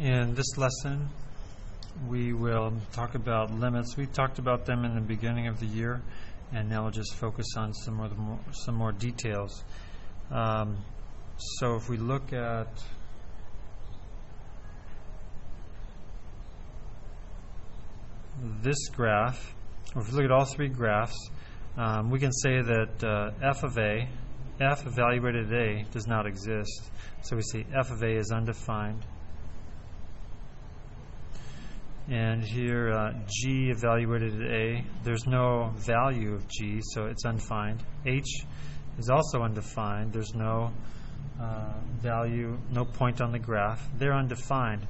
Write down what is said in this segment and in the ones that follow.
In this lesson, we will talk about limits. We talked about them in the beginning of the year, and now we'll just focus on some more details. So if we look at this graph, or if we look at all three graphs, we can say that f of a, f evaluated at a, does not exist. So we say f of a is undefined. And here g evaluated at a, there's no value of g, so it's undefined. H is also undefined. There's no value, no point on the graph. They're undefined.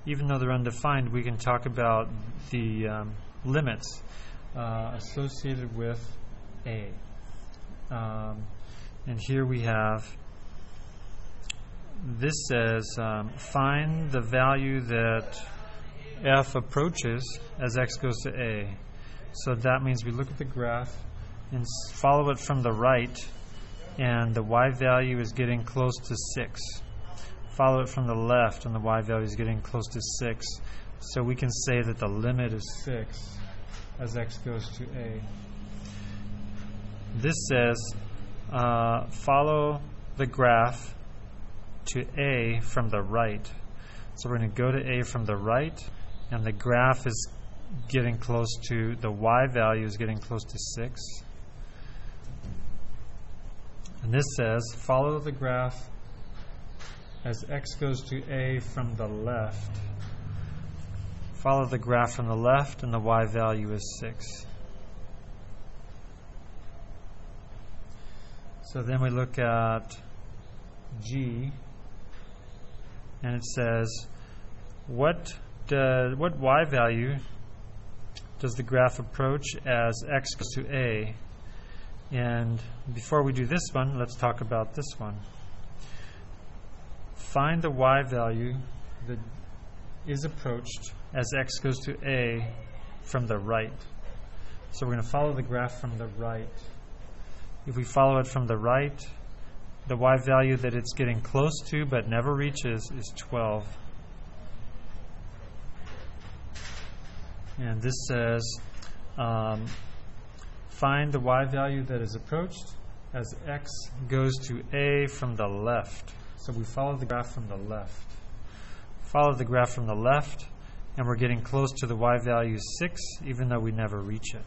Even though they're undefined, we can talk about the limits associated with a. And here we have, this says find the value that f approaches as x goes to a. So that means we look at the graph and follow it from the right, and the y value is getting close to 6. Follow it from the left, and the y value is getting close to 6. So we can say that the limit is 6 as x goes to a. This says follow the graph to a from the right. So we're going to go to a from the right, and the graph is getting close to, the y value is getting close to 6. And this says follow the graph as x goes to a from the left. Follow the graph from the left, and the y value is 6. So then we look at g, and it says what y value does the graph approach as x goes to a? And before we do this one, let's talk about this one. Find the y value that is approached as x goes to a from the right. So we're going to follow the graph from the right. If we follow it from the right, the y value that it's getting close to but never reaches is 12. And this says find the y value that is approached as x goes to a from the left. So we follow the graph from the left. Follow the graph from the left, and we're getting close to the y value 6, even though we never reach it.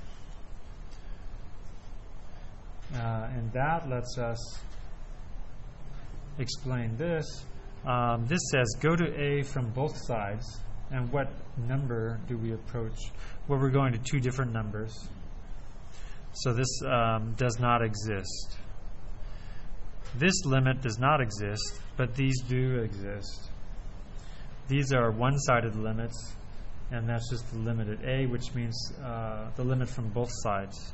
And that lets us explain this. This says go to a from both sides. And what number do we approach? Well, we're going to two different numbers. So this does not exist. This limit does not exist, but these do exist. These are one-sided limits, and that's just the limit at a, which means the limit from both sides.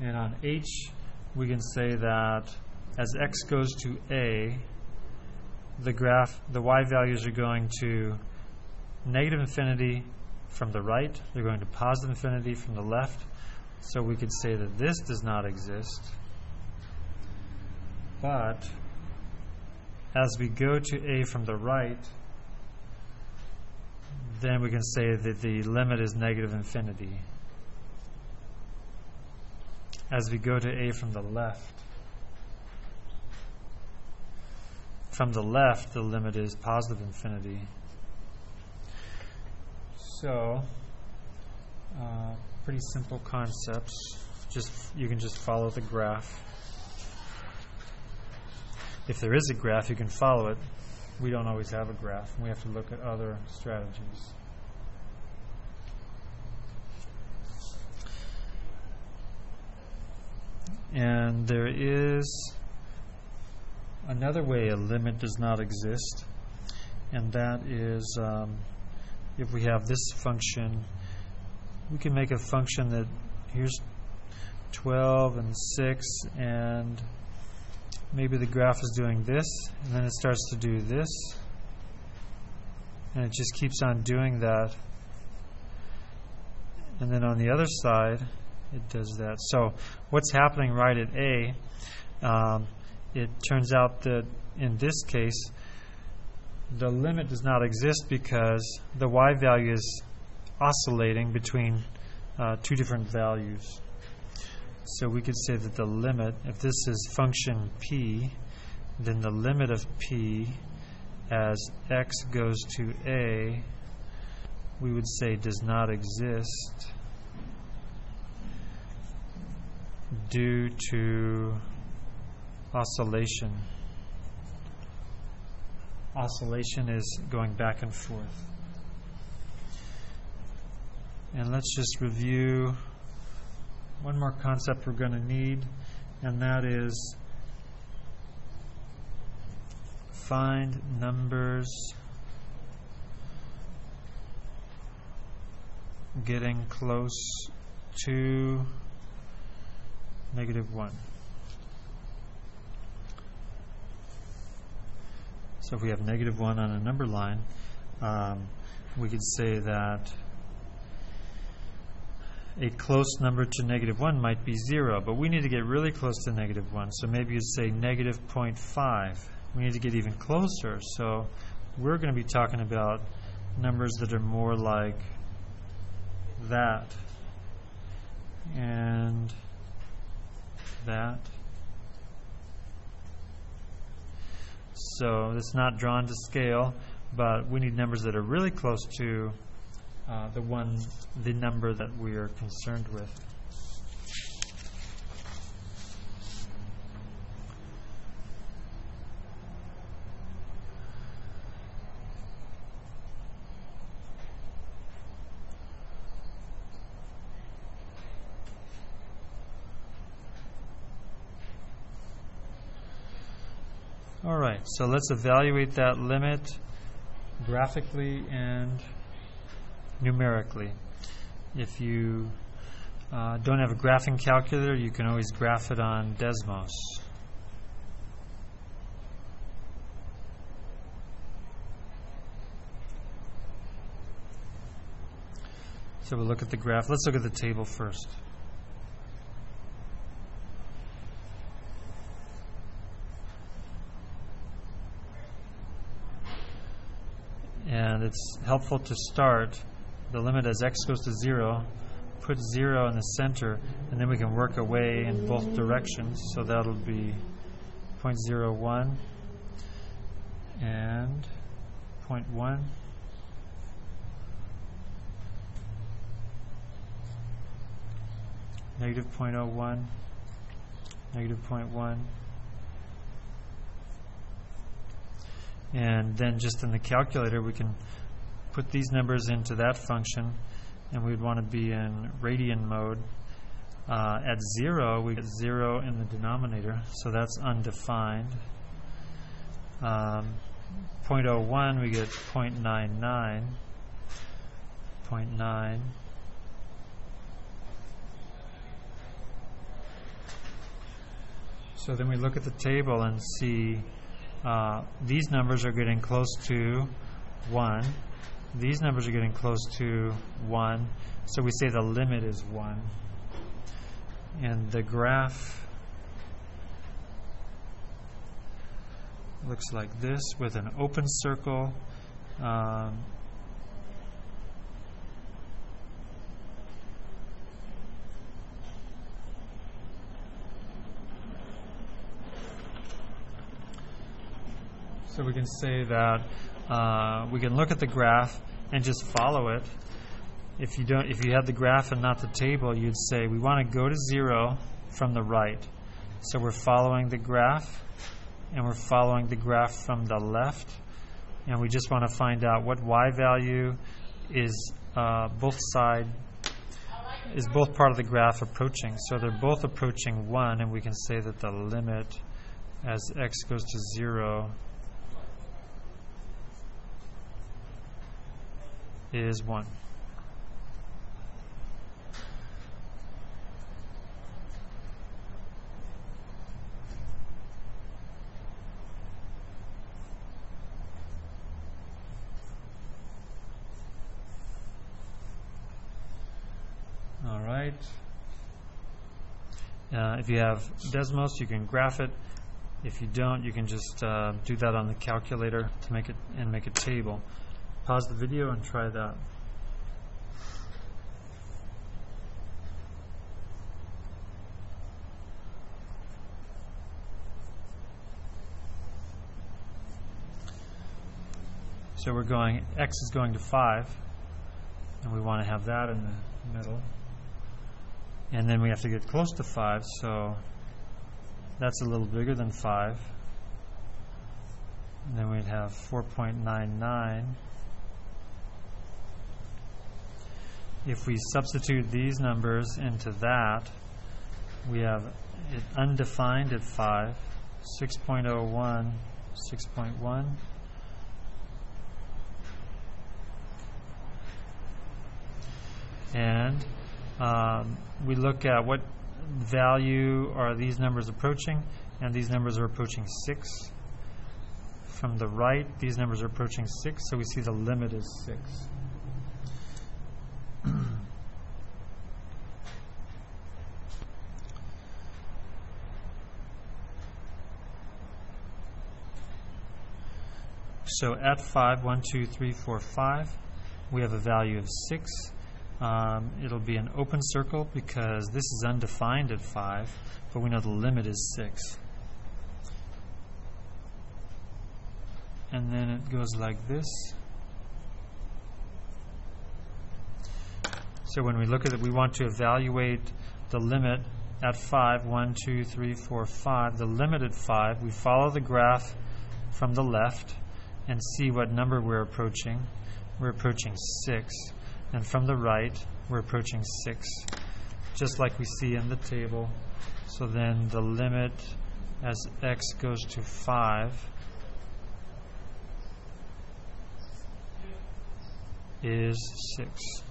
And on h, we can say that as x goes to a, the y values are going to negative infinity from the right. They're going to positive infinity from the left. So we could say that this does not exist. But as we go to a from the right, then we can say that the limit is negative infinity. As we go to a from the left, the limit is positive infinity. So, pretty simple concepts. You can just follow the graph. If there is a graph, you can follow it. We don't always have a graph. We have to look at other strategies. And there is another way a limit does not exist, and that is if we have this function, we can make a function that here's 12 and 6, and maybe the graph is doing this, and then it starts to do this, and it just keeps on doing that. And then on the other side, it does that. So what's happening right at A, it turns out that in this case, the limit does not exist because the y value is oscillating between two different values. So we could say that the limit, if this is function p, then the limit of p as x goes to a, we would say does not exist due to oscillation. Oscillation is going back and forth. And let's just review one more concept we're going to need, and that is find numbers getting close to -1. So if we have -1 on a number line, we could say that a close number to -1 might be 0, but we need to get really close to -1. So maybe you'd say -0.5. We need to get even closer. So we're going to be talking about numbers that are more like that and that. So it's not drawn to scale, but we need numbers that are really close to the number that we are concerned with. All right, so let's evaluate that limit graphically and numerically. If you don't have a graphing calculator, you can always graph it on Desmos. So we'll look at the graph. Let's look at the table first. And it's helpful to start the limit as x goes to 0, put 0 in the center, and then we can work away in both directions. So that'll be 0.01 and 0.1. -0.01, -0.1. And then just in the calculator we can put these numbers into that function, and we'd want to be in radian mode. At 0 we get 0 in the denominator, so that's undefined. 0.01 we get 0.99, 0.9. So then we look at the table and see these numbers are getting close to 1. These numbers are getting close to 1. So we say the limit is 1. And the graph looks like this with an open circle. So we can say that we can look at the graph and just follow it. If you had the graph and not the table, you'd say we want to go to 0 from the right. So we're following the graph, and we're following the graph from the left, and we just want to find out what y value is both part of the graph approaching. So they're both approaching 1, and we can say that the limit as x goes to 0 is 1. All right. If you have Desmos, you can graph it If you don't, you can just do that on the calculator to make a table. Pause the video and try that. So we're going, x is going to 5, and we want to have that in the middle. And then we have to get close to 5, so that's a little bigger than 5. And then we'd have 4.99. If we substitute these numbers into that, we have it undefined at 5, 6.01, 6.1. And we look at what value are these numbers approaching, and these numbers are approaching 6. From the right, these numbers are approaching 6, so we see the limit is 6. So at 5, 1, 2, 3, 4, 5, we have a value of 6. It'll be an open circle because this is undefined at 5, but we know the limit is 6. And then it goes like this. So when we look at it, we want to evaluate the limit at 5, 1, 2, 3, 4, 5. The limit at 5, we follow the graph from the left and see what number we're approaching. We're approaching 6. And from the right, we're approaching 6, just like we see in the table. So then the limit as x goes to 5 is 6.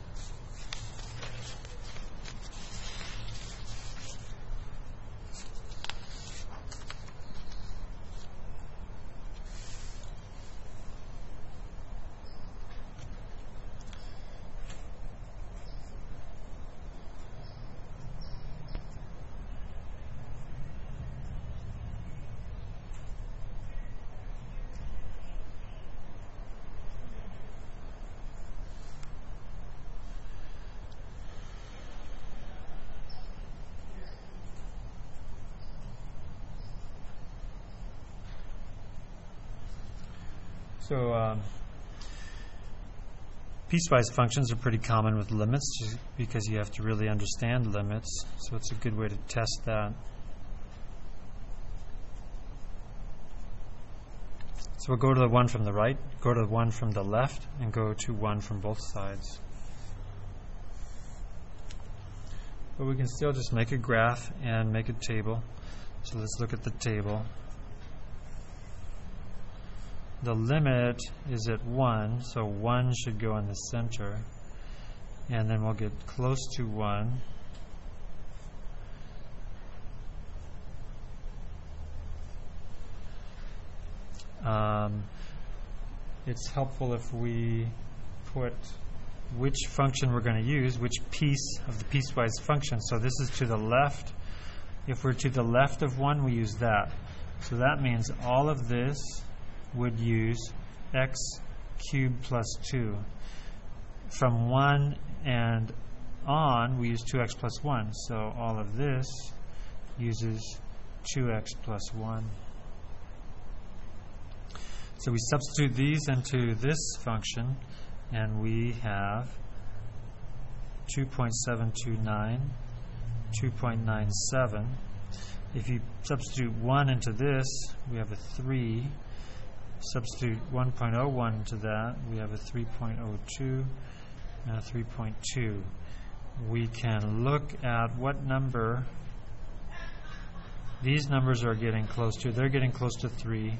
So piecewise functions are pretty common with limits just because you have to really understand limits. So it's a good way to test that. So we'll go to the one from the right, go to the one from the left, and go to one from both sides. But we can still just make a graph and make a table. So let's look at the table. The limit is at 1, so 1 should go in the center. And then we'll get close to 1. It's helpful if we put which function we're going to use, which piece of the piecewise function. So this is to the left. If we're to the left of 1, we use that. So that means all of this would use x cubed plus 2. From 1 and on, we use 2x plus 1. So all of this uses 2x plus 1. So we substitute these into this function, and we have 2.729, 2.97. If you substitute 1 into this, we have a 3. Substitute 1.01 into that, we have a 3.02 and a 3.2. We can look at what number these numbers are getting close to. They're getting close to 3.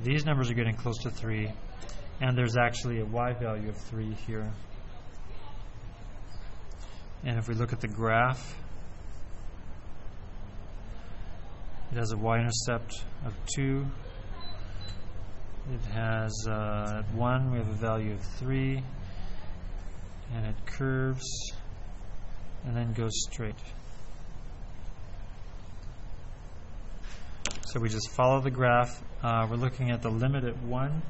These numbers are getting close to 3. And there's actually a y value of 3 here. And if we look at the graph, it has a y-intercept of 2. It has, at 1, we have a value of 3, and it curves and then goes straight. So we just follow the graph. We're looking at the limit at 1.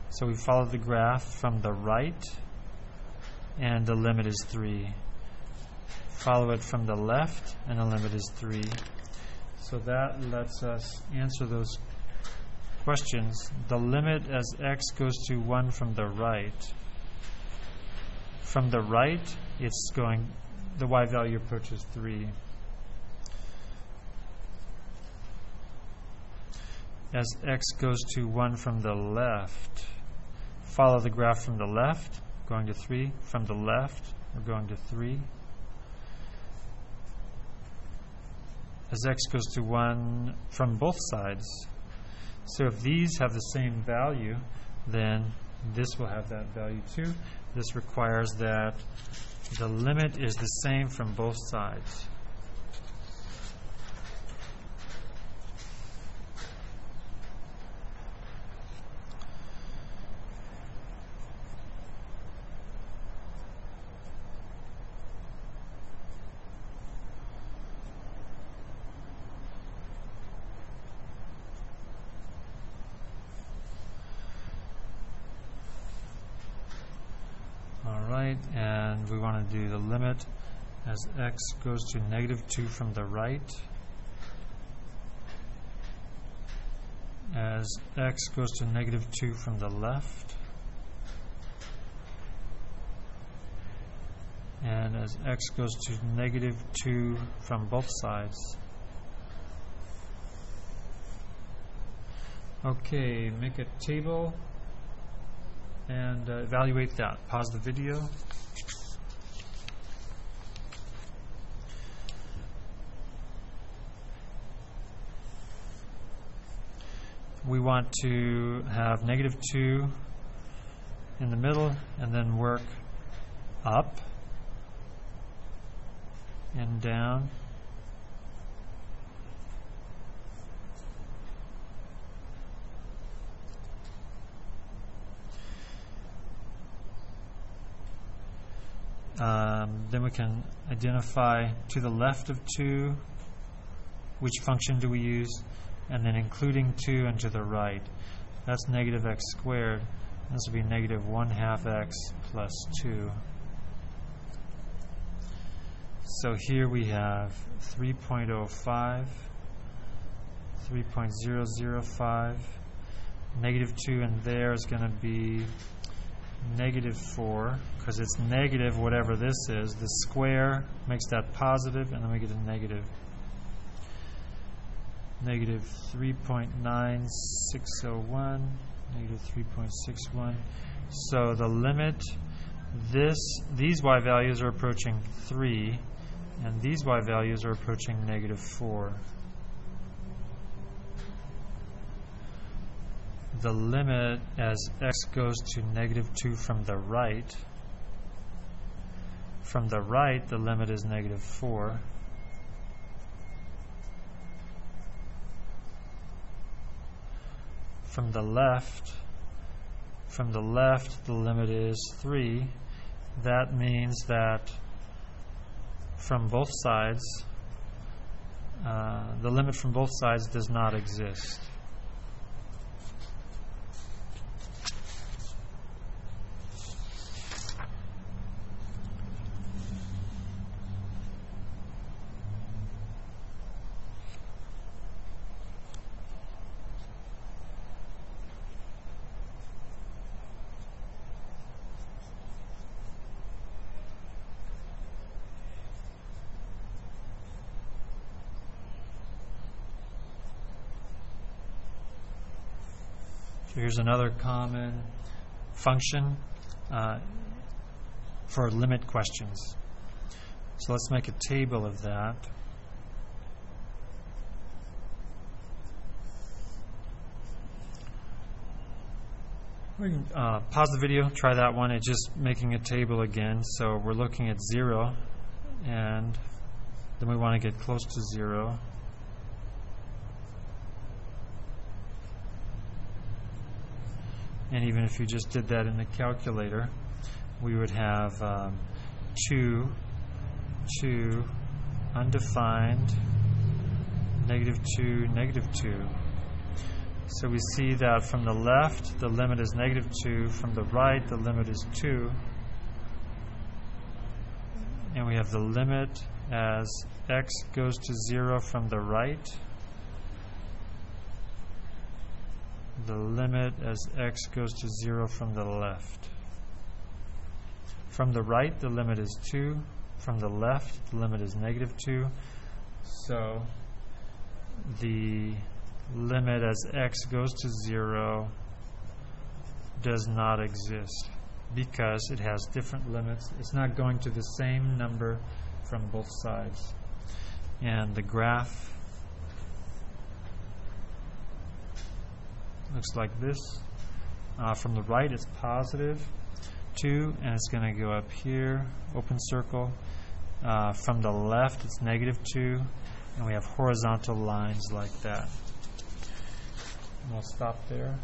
So we follow the graph from the right, and the limit is 3. Follow it from the left, and the limit is 3. So that lets us answer those questions. The limit as x goes to 1 from the right. From the right, it's going, the y value approaches 3. As x goes to 1 from the left, follow the graph from the left, going to 3. From the left, we're going to 3. As x goes to 1 from both sides. So if these have the same value, then this will have that value too. This requires that the limit is the same from both sides. And we want to do the limit as x goes to -2 from the right, as x goes to -2 from the left, and as x goes to -2 from both sides. Okay, make a table and evaluate that. Pause the video. We want to have -2 in the middle and then work up and down. Then we can identify to the left of 2, which function do we use, and then including 2 and to the right. That's -x squared. This will be -1/2x plus 2. So here we have 3.05, 3.005. -2 in there is going to be -4, because it's negative whatever this is. The square makes that positive, and then we get a negative. -3.9601, -3.61. So the limit, these y values are approaching 3, and these y values are approaching -4. The limit as x goes to -2 from the right. From the right, the limit is -4. From the left, the limit is 3. That means that from both sides, the limit from both sides does not exist. Here's another common function for limit questions. So let's make a table of that. We can pause the video, try that one. It's just making a table again. So we're looking at 0, and then we want to get close to 0. And even if you just did that in the calculator, we would have 2, undefined, -2, -2. So we see that from the left, the limit is negative 2. From the right, the limit is 2. And we have the limit as x goes to 0 from the right. The limit as x goes to 0 from the left. From the right, the limit is 2. From the left, the limit is negative 2. So the limit as x goes to 0 does not exist because it has different limits. It's not going to the same number from both sides. And the graph looks like this. From the right, it's positive 2, and it's going to go up here, open circle. From the left, it's negative 2, and we have horizontal lines like that. And we'll stop there.